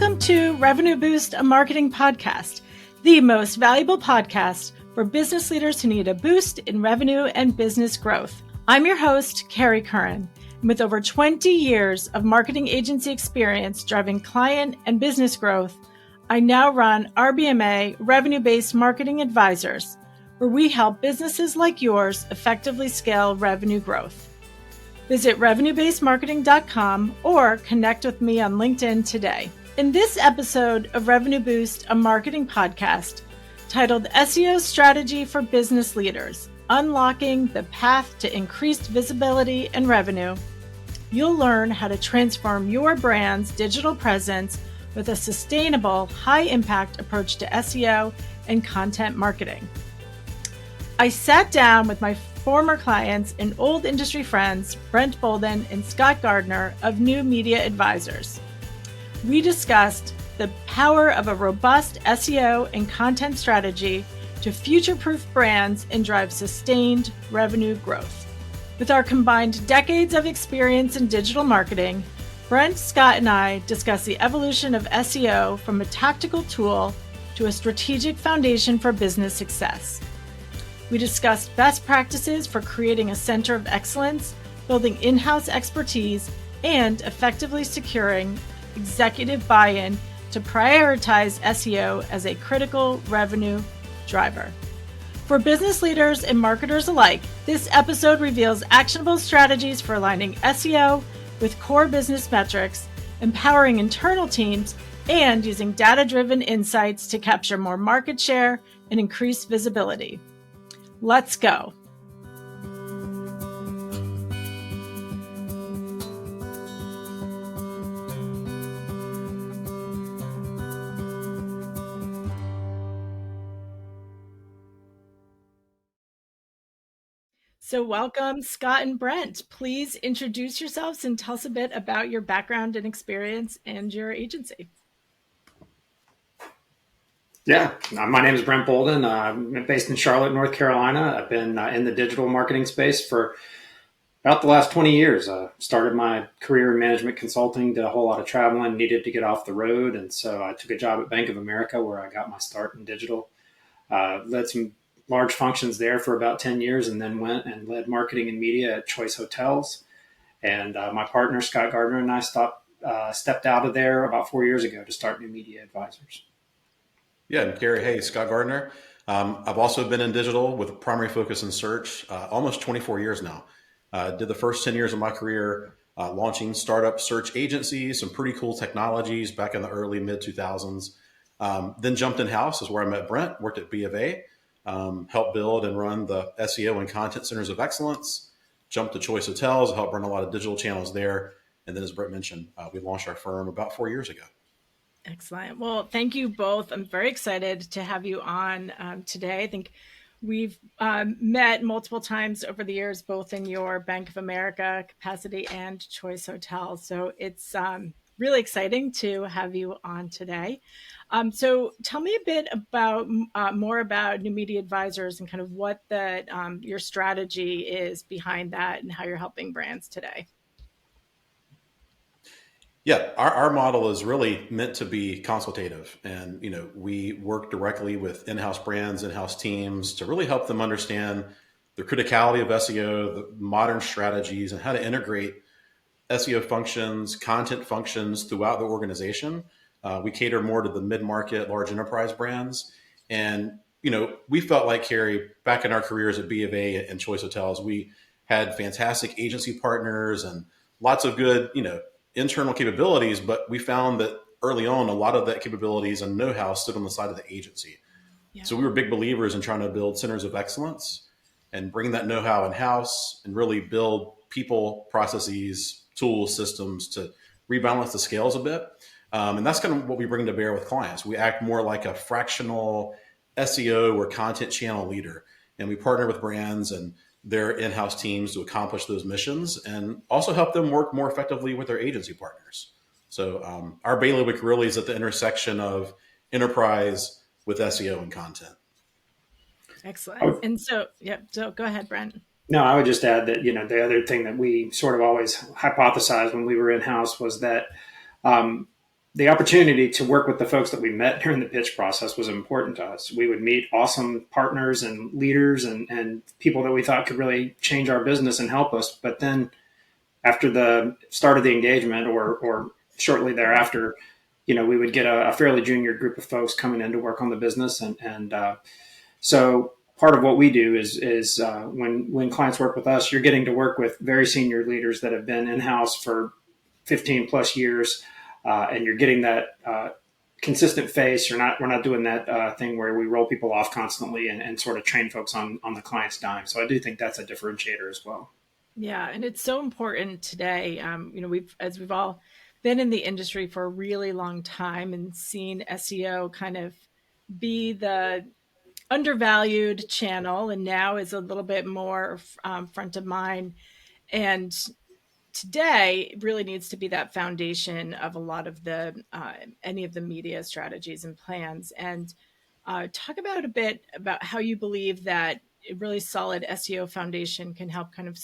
Welcome to Revenue Boost, a marketing podcast, the most valuable podcast for business leaders who need a boost in revenue and business growth. I'm your host, Carrie Curran. With over 20 years of marketing agency experience driving client and business growth, I now run RBMA, Revenue-Based Marketing Advisors, where we help businesses like yours effectively scale revenue growth. Visit revenuebasedmarketing.com or connect with me on LinkedIn today. In this episode of Revenue Boost, a marketing podcast titled SEO Strategy for Business Leaders, Unlocking the Path to Increased Visibility and Revenue, you'll learn how to transform your brand's digital presence with a sustainable, high-impact approach to SEO and content marketing. I sat down with my former clients and old industry friends, Brent Bouldin and Scott Gardner of New Media Advisors. We discussed the power of a robust SEO and content strategy to future-proof brands and drive sustained revenue growth. With our combined decades of experience in digital marketing, Brent, Scott, and I discuss the evolution of SEO from a tactical tool to a strategic foundation for business success. We discussed best practices for creating a center of excellence, building in-house expertise, and effectively securing executive buy-in to prioritize SEO as a critical revenue driver. For business leaders and marketers alike, this episode reveals actionable strategies for aligning SEO with core business metrics, empowering internal teams, and using data-driven insights to capture more market share and increase visibility. Let's go. So welcome, Scott and Brent. Please introduce yourselves and tell us a bit about your background and experience and your agency. Yeah, my name is Brent Bouldin. I'm based in Charlotte, North Carolina. I've been in the digital marketing space for about the last 20 years. Started my career in management consulting, did a whole lot of traveling, needed to get off the road. And so I took a job at Bank of America where I got my start in digital. Led some large functions there for about 10 years and then went and led marketing and media at Choice Hotels. And my partner, Scott Gardner, and I stepped out of there about 4 years ago to start New Media Advisors. Yeah, and Gary, hey, Scott Gardner. I've also been in digital with a primary focus in search, almost 24 years now. Did the first 10 years of my career launching startup search agencies, some pretty cool technologies back in the early mid-2000s. Then jumped in-house is where I met Brent, worked at B of A, helped build and run the SEO and content centers of excellence, jumped to Choice Hotels, helped run a lot of digital channels there. And then as Brent mentioned, we launched our firm about 4 years ago. Excellent. Well, thank you both. I'm very excited to have you on today. I think we've met multiple times over the years, both in your Bank of America capacity and Choice Hotels. So it's really exciting to have you on today. So tell me a bit about more about New Media Advisors and kind of what your strategy is behind that and how you're helping brands today. Yeah, our model is really meant to be consultative. And, we work directly with in-house brands, in-house teams to really help them understand the criticality of SEO, the modern strategies, and how to integrate SEO functions, content functions throughout the organization. We cater more to the mid-market, large enterprise brands. And, we felt like, Carrie, back in our careers at B of A and Choice Hotels, we had fantastic agency partners and lots of good, internal capabilities, but we found that early on, a lot of that capabilities and know-how stood on the side of the agency. Yeah. So we were big believers in trying to build centers of excellence and bring that know-how in-house and really build people, processes, tools, systems to rebalance the scales a bit. And that's kind of what we bring to bear with clients. We act more like a fractional SEO or content channel leader, and we partner with brands and their in-house teams to accomplish those missions and also help them work more effectively with their agency partners. So our bailiwick really is at the intersection of enterprise with SEO and content. Excellent. And so go ahead, Brent. No, I would just add that, the other thing that we sort of always hypothesized when we were in-house was that the opportunity to work with the folks that we met during the pitch process was important to us. We would meet awesome partners and leaders and people that we thought could really change our business and help us. But then after the start of the engagement or shortly thereafter, we would get a fairly junior group of folks coming in to work on the business. So part of what we do is when clients work with us, you're getting to work with very senior leaders that have been in-house for 15 plus years, and you're getting that consistent face. We're not doing that thing where we roll people off constantly and sort of train folks on the client's dime. So I do think that's a differentiator as well. Yeah, and it's so important today. We've all been in the industry for a really long time and seen SEO kind of be the undervalued channel, and now is a little bit more front of mind. And today it really needs to be that foundation of a lot of the any of the media strategies and plans. And talk about a bit about how you believe that a really solid SEO foundation can help kind of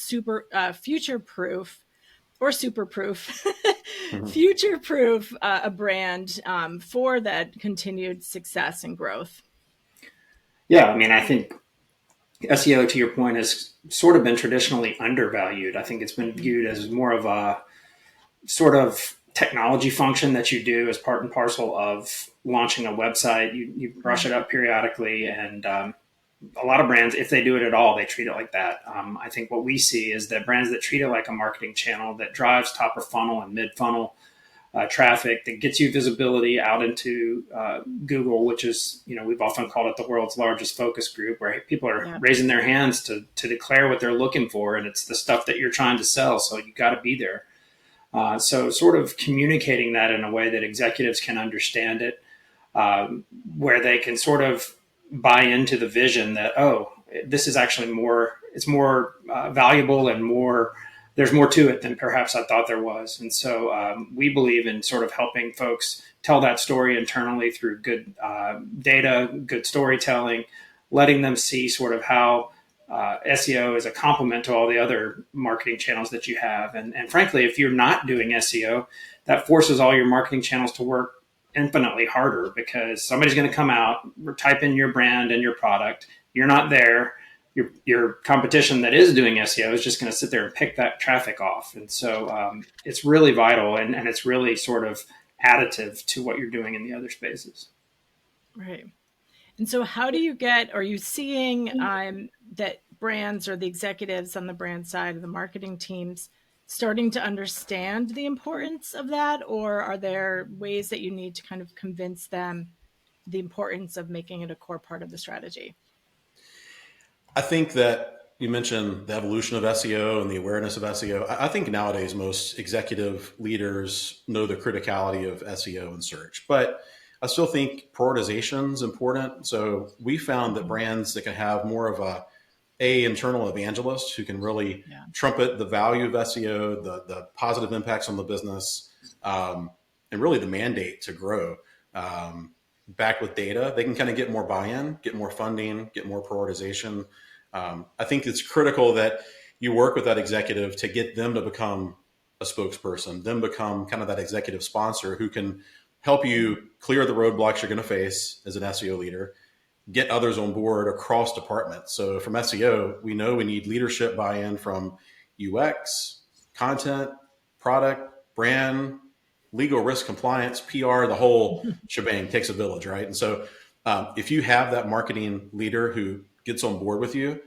future proof or super proof Mm-hmm. future proof a brand for that continued success and growth. Yeah, I mean, I think SEO, to your point, has sort of been traditionally undervalued. I think it's been viewed as more of a sort of technology function that you do as part and parcel of launching a website. You brush it up periodically, and a lot of brands, if they do it at all, they treat it like that. I think what we see is that brands that treat it like a marketing channel that drives top of funnel and mid funnel traffic, that gets you visibility out into Google, which is, we've often called it the world's largest focus group, where people are raising their hands to declare what they're looking for. And it's the stuff that you're trying to sell. So you got to be there. So sort of communicating that in a way that executives can understand it, where they can sort of buy into the vision that, oh, this is actually it's more valuable and there's more to it than perhaps I thought there was. And so we believe in sort of helping folks tell that story internally through good data, good storytelling, letting them see sort of how SEO is a complement to all the other marketing channels that you have. And frankly, if you're not doing SEO, that forces all your marketing channels to work infinitely harder, because somebody's going to come out, type in your brand and your product. You're not there. Your competition that is doing SEO is just going to sit there and pick that traffic off. And so it's really vital, and it's really sort of additive to what you're doing in the other spaces. Right. And so how do you are you seeing that brands or the executives on the brand side of the marketing teams starting to understand the importance of that? Or are there ways that you need to kind of convince them the importance of making it a core part of the strategy? I think that you mentioned the evolution of SEO and the awareness of SEO. I think nowadays most executive leaders know the criticality of SEO and search, but I still think prioritization is important. So we found that brands that can have more of a internal evangelist who can really trumpet the value of SEO, the positive impacts on the business, and really the mandate to grow. Back with data, they can kind of get more buy-in, get more funding, get more prioritization. I think it's critical that you work with that executive to get them to become a spokesperson, them become kind of that executive sponsor who can help you clear the roadblocks you're going to face as an SEO leader, get others on board across departments. So from SEO, we know we need leadership buy-in from UX, content, product, brand, legal, risk, compliance, PR, the whole shebang. Takes a village, right? And so if you have that marketing leader who gets on board with you,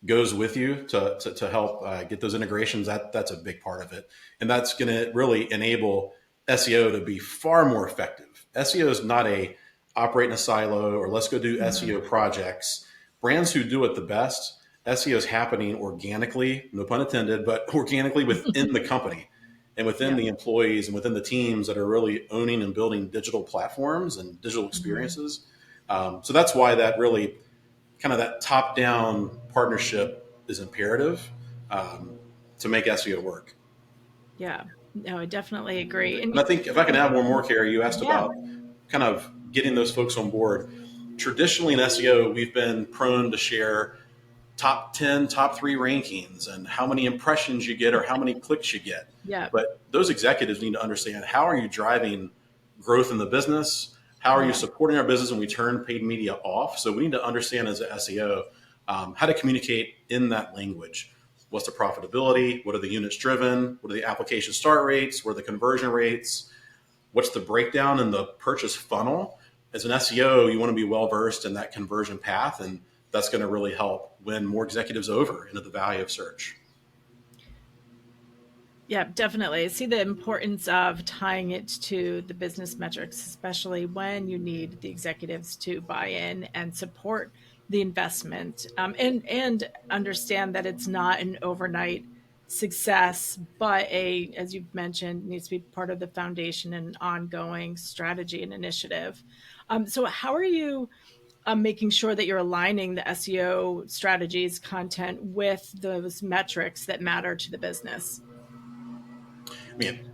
goes with you to help get those integrations, that's a big part of it. And that's going to really enable SEO to be far more effective. SEO is not a operate in a silo or let's go do SEO projects. Brands who do it the best, SEO is happening organically, no pun intended, but organically within the company and within the employees and within the teams that are really owning and building digital platforms and digital experiences. So that's why that really kind of that top-down partnership is imperative to make SEO work. Yeah, no, I definitely agree. And I think if I can add one more, Carrie, you asked about kind of getting those folks on board. Traditionally in SEO, we've been prone to share top 10, top 3 rankings and how many impressions you get or how many clicks you get. Yeah. But those executives need to understand, how are you driving growth in the business? How are you Yeah. supporting our business when we turn paid media off? So we need to understand as an SEO how to communicate in that language. What's the profitability? What are the units driven? What are the application start rates? What are the conversion rates? What's the breakdown in the purchase funnel? As an SEO, you want to be well versed in that conversion path, and that's going to really help win more executives over into the value of search. Yeah, definitely. I see the importance of tying it to the business metrics, especially when you need the executives to buy in and support the investment, and understand that it's not an overnight success, but as you've mentioned, needs to be part of the foundation and ongoing strategy and initiative. So how are you making sure that you're aligning the SEO strategies content with those metrics that matter to the business? I mean,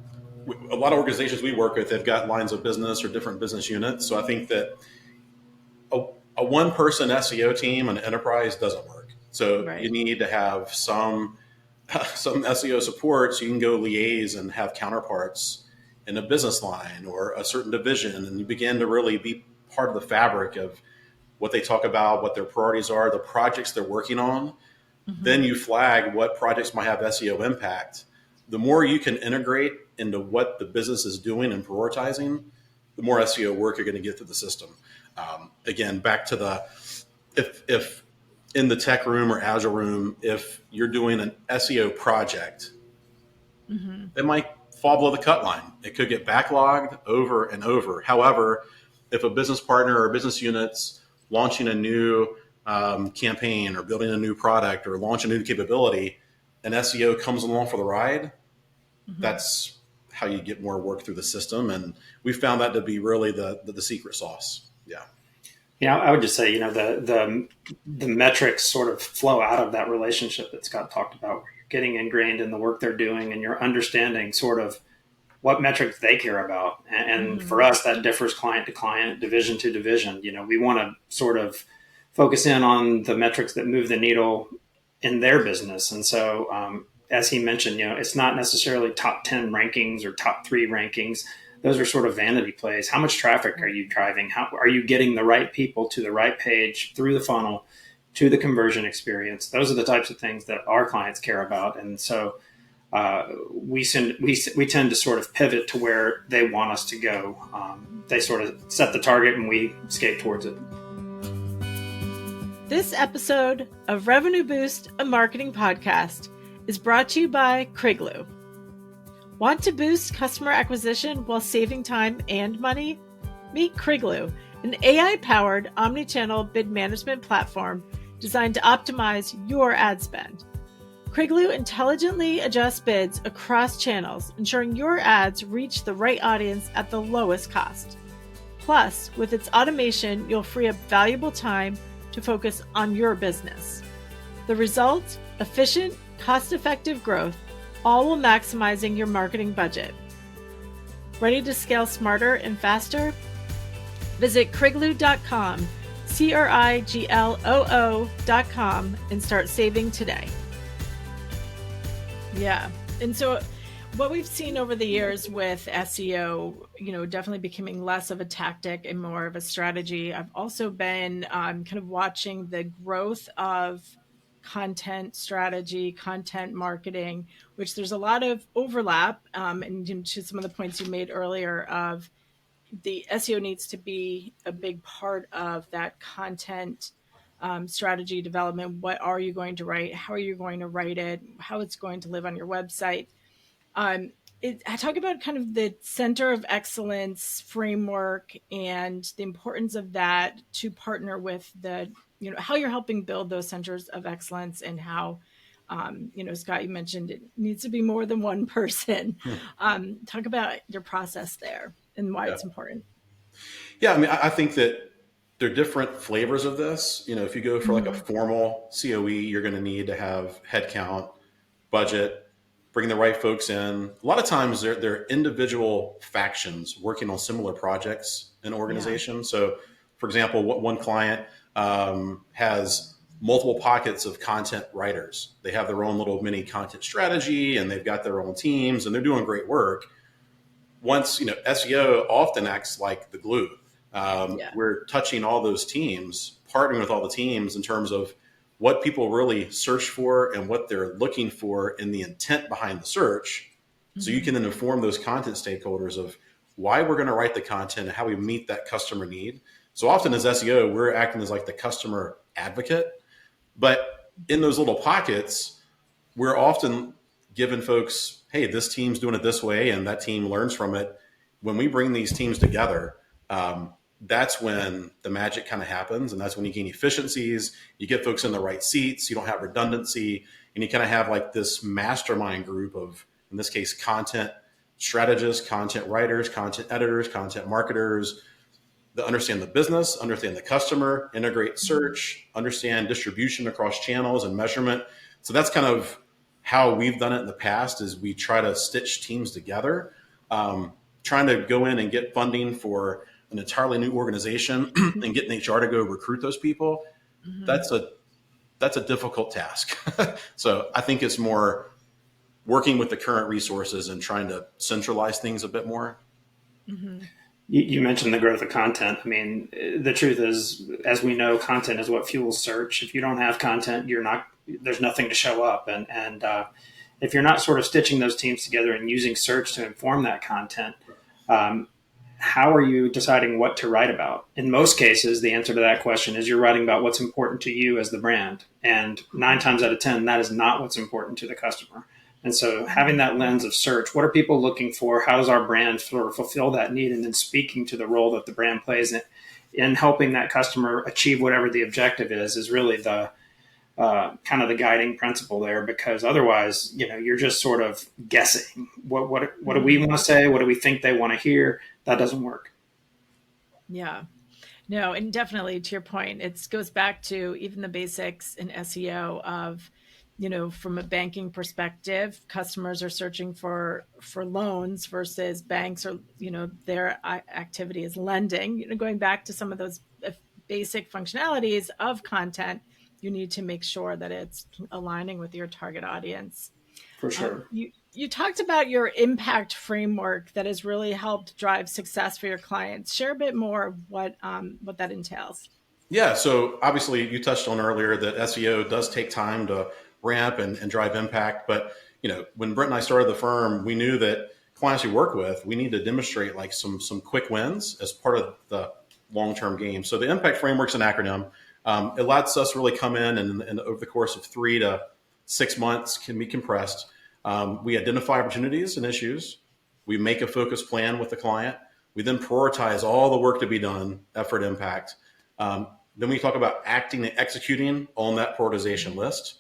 a lot of organizations we work with, they've got lines of business or different business units. So I think that a one-person SEO team, an enterprise, doesn't work. So Right. you need to have some SEO support so you can go liaise and have counterparts in a business line or a certain division, and you begin to really be part of the fabric of what they talk about, what their priorities are, the projects they're working on. Mm-hmm. Then you flag what projects might have SEO impact. The more you can integrate into what the business is doing and prioritizing, the more SEO work you're going to get through the system. Again, back to if in the tech room or Agile room, if you're doing an SEO project, Mm-hmm. it might fall below the cut line. It could get backlogged over and over. However, if a business partner or business unit's launching a new campaign or building a new product or launch a new capability, and SEO comes along for the ride, Mm-hmm. that's how you get more work through the system. And we found that to be really the secret sauce. Yeah. Yeah, I would just say, the metrics sort of flow out of that relationship that Scott talked about, where you're getting ingrained in the work they're doing and you're understanding sort of what metrics they care about. And Mm-hmm. for us, that differs client to client, division to division. We want to sort of focus in on the metrics that move the needle in their business. And so, as he mentioned, it's not necessarily top 10 rankings or top 3 rankings. Those are sort of vanity plays. How much traffic are you driving? How are you getting the right people to the right page through the funnel to the conversion experience? Those are the types of things that our clients care about. And so we tend to sort of pivot to where they want us to go. They sort of set the target and we skate towards it. This episode of Revenue Boost, a marketing podcast, is brought to you by Kriglu. Want to boost customer acquisition while saving time and money? Meet Kriglu, an AI-powered omni-channel bid management platform designed to optimize your ad spend. Kriglu intelligently adjusts bids across channels, ensuring your ads reach the right audience at the lowest cost. Plus, with its automation, you'll free up valuable time to focus on your business. The result? Efficient, cost-effective growth, all while maximizing your marketing budget. Ready to scale smarter and faster? Visit Kriglu.com, Kriglo.com, and start saving today. Yeah. And so what we've seen over the years with SEO, definitely becoming less of a tactic and more of a strategy. I've also been kind of watching the growth of content strategy, content marketing, which there's a lot of overlap. And to some of the points you made earlier of the SEO needs to be a big part of that content strategy development. What are you going to write? How are you going to write it? How it's going to live on your website? I talk about kind of the center of excellence framework and the importance of that to partner with how you're helping build those centers of excellence and how, Scott, you mentioned it needs to be more than one person. Talk about your process there and why it's important. Yeah. I mean, I think that there are different flavors of this. If you go for like a formal COE, you're going to need to have headcount, budget, bring the right folks in. A lot of times they're individual factions working on similar projects in organizations. Yeah. So for example, one client has multiple pockets of content writers. They have their own little mini content strategy and they've got their own teams and they're doing great work. once, SEO often acts like the glue. Yeah. We're touching all those teams, partnering with all the teams in terms of what people really search for and what they're looking for and the intent behind the search. So you can then inform those content stakeholders of why we're going to write the content and how we meet that customer need. So often as SEO, we're acting as like the customer advocate, but in those little pockets, we're often giving folks, hey, this team's doing it this way, and that team learns from it. When we bring these teams together, that's when the magic kind of happens. And that's when you gain efficiencies, you get folks in the right seats, you don't have redundancy, and you kind of have like this mastermind group of, in this case, content strategists, content writers, content editors, content marketers that understand the business, understand the customer, integrate search, understand distribution across channels and measurement. So that's kind of how we've done it in the past, is we try to stitch teams together, trying to go in and get funding for an entirely new organization and get an HR to go recruit those people. That's a difficult task. So I think it's more working with the current resources and trying to centralize things a bit more. You mentioned the growth of content. I mean, the truth is, as we know, content is what fuels search. If you don't have content, there's nothing to show up. And if you're not sort of stitching those teams together and using search to inform that content, how are you deciding what to write about? In most cases, the answer to that question is you're writing about what's important to you as the brand. And 9 times out of 10, that is not what's important to the customer. And so having that lens of search, what are people looking for? How does our brand sort of fulfill that need? And then speaking to the role that the brand plays in helping that customer achieve whatever the objective is really the kind of the guiding principle there, because otherwise, you're just sort of guessing. What do we want to say? What do we think they want to hear? That doesn't work. Yeah. No, and definitely to your point, it goes back to even the basics in SEO of, from a banking perspective, customers are searching for loans versus banks are, their activity is lending. Going back to some of those basic functionalities of content, you need to make sure that it's aligning with your target audience. For sure. You talked about your impact framework that has really helped drive success for your clients. Share a bit more of what that entails. Yeah. So obviously you touched on earlier that SEO does take time to ramp and drive impact. But, when Brent and I started the firm, we knew that clients we work with, we need to demonstrate like some quick wins as part of the long-term game. So the impact framework's an acronym. It lets us really come in and over the course of 3 to 6 months can be compressed. We identify opportunities and issues. We make a focused plan with the client. We then prioritize all the work to be done, effort, impact. Then we talk about acting and executing on that prioritization list,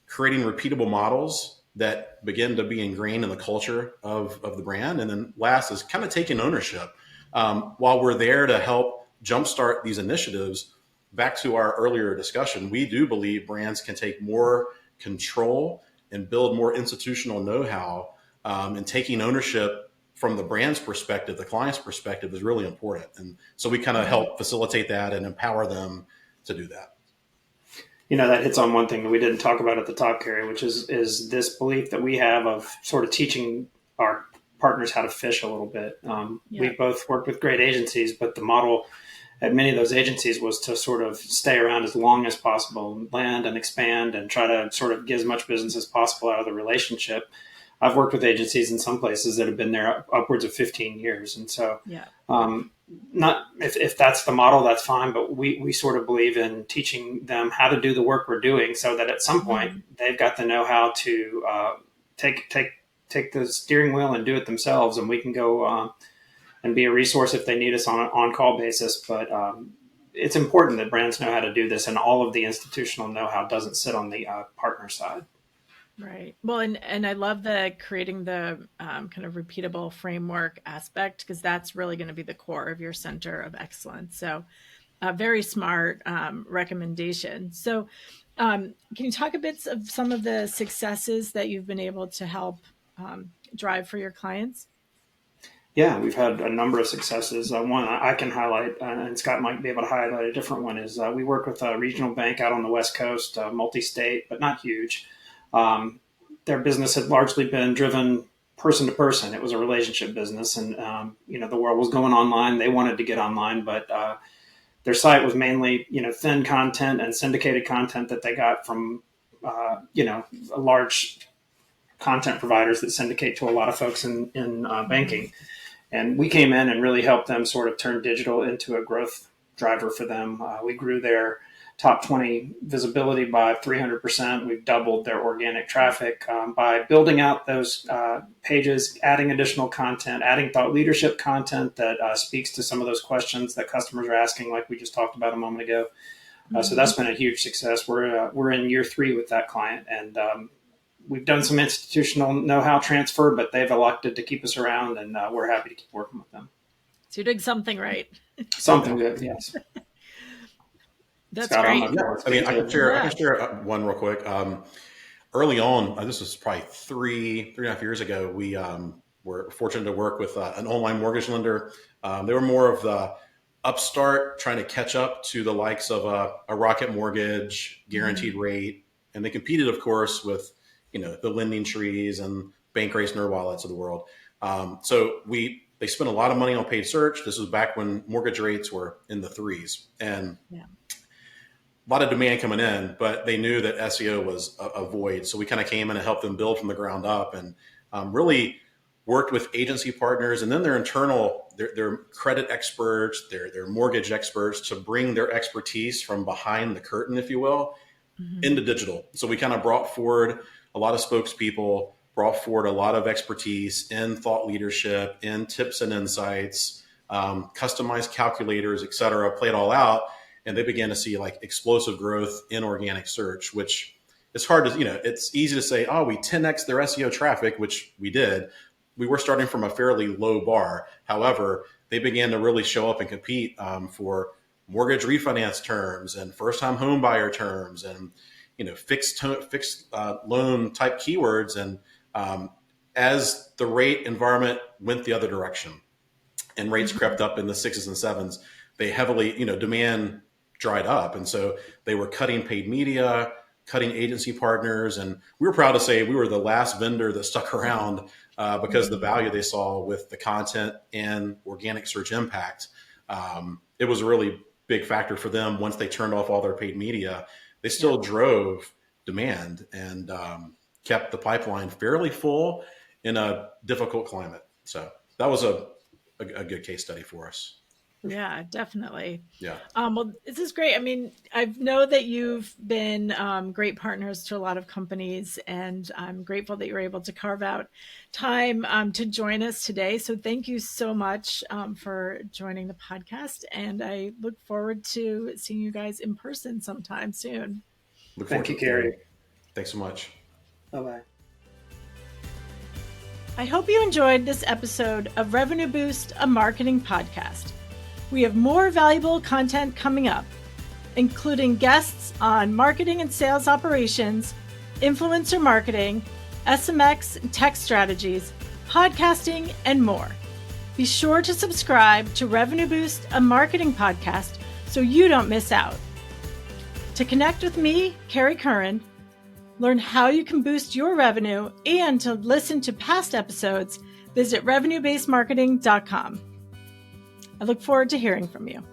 creating repeatable models that begin to be ingrained in the culture of the brand. And then last is kind of taking ownership. While we're there to help jumpstart these initiatives, back to our earlier discussion, we do believe brands can take more control and build more institutional know-how, and taking ownership from the brand's perspective, the client's perspective is really important. And so we kind of help facilitate that and empower them to do that. That hits on one thing that we didn't talk about at the top, Carrie, which is this belief that we have of sort of teaching our partners how to fish a little bit. We both worked with great agencies, but the model at many of those agencies was to sort of stay around as long as possible, land and expand and try to sort of get as much business as possible out of the relationship. I've worked with agencies in some places that have been there upwards of 15 years. And so not if that's the model, that's fine. But we sort of believe in teaching them how to do the work we're doing so that at some point they've got the know-how to take the steering wheel and do it themselves. And we can go and be a resource if they need us on an on-call basis. But it's important that brands know how to do this, and all of the institutional know-how doesn't sit on the partner side. Right. Well, and I love creating the kind of repeatable framework aspect, because that's really going to be the core of your center of excellence. So very smart recommendation. So can you talk a bit of some of the successes that you've been able to help drive for your clients? Yeah, we've had a number of successes. One I can highlight, and Scott might be able to highlight a different one, is we work with a regional bank out on the West Coast, multi-state, but not huge. Their business had largely been driven person to person. It was a relationship business, and the world was going online. They wanted to get online, but their site was mainly thin content and syndicated content that they got from large content providers that syndicate to a lot of folks in banking. And we came in and really helped them sort of turn digital into a growth driver for them. We grew their top 20 visibility by 300%. We've doubled their organic traffic by building out those pages, adding additional content, adding thought leadership content that speaks to some of those questions that customers are asking, like we just talked about a moment ago. So that's been a huge success. We're in year 3 with that client, and we've done some institutional know-how transfer, but they've elected to keep us around, and we're happy to keep working with them. So you're doing something right. Something good, yes. That's Scott, great. I mean, I can share one real quick. Early on, this was probably 3.5 years ago, we were fortunate to work with an online mortgage lender. They were more of the upstart, trying to catch up to the likes of a Rocket Mortgage, guaranteed rate. And they competed, of course, with the lending trees and Bankrace NerdWallets of the world. So they spent a lot of money on paid search. This was back when mortgage rates were in the 3s, and a lot of demand coming in, but they knew that SEO was a void. So we kind of came in and helped them build from the ground up, and really worked with agency partners and then their internal, their credit experts, their mortgage experts, to bring their expertise from behind the curtain, if you will, into digital. So we kind of brought forward a lot of spokespeople, brought forward a lot of expertise in thought leadership, in tips and insights, customized calculators, et cetera, play it all out. And they began to see like explosive growth in organic search, which it's hard to, it's easy to say, oh, we 10x their SEO traffic, which we did. We were starting from a fairly low bar. However, they began to really show up and compete for mortgage refinance terms and first-time home buyer terms and fixed loan type keywords. And as the rate environment went the other direction and rates crept up in the 6s and 7s, they heavily, demand dried up. And so they were cutting paid media, cutting agency partners. And we were proud to say we were the last vendor that stuck around because of the value they saw with the content and organic search impact. It was a really big factor for them. Once they turned off all their paid media, they still drove demand and kept the pipeline fairly full in a difficult climate. So that was a good case study for us. Yeah, definitely. Yeah. Well, this is great. I mean, I know that you've been great partners to a lot of companies, and I'm grateful that you're able to carve out time to join us today. So thank you so much for joining the podcast. And I look forward to seeing you guys in person sometime soon. Thank you, Carrie. Thanks so much. Bye-bye. I hope you enjoyed this episode of Revenue Boost, a marketing podcast. We have more valuable content coming up, including guests on marketing and sales operations, influencer marketing, SMX and tech strategies, podcasting, and more. Be sure to subscribe to Revenue Boost, a marketing podcast, so you don't miss out. To connect with me, Carrie Curran, learn how you can boost your revenue, and to listen to past episodes, visit revenuebasedmarketing.com. I look forward to hearing from you.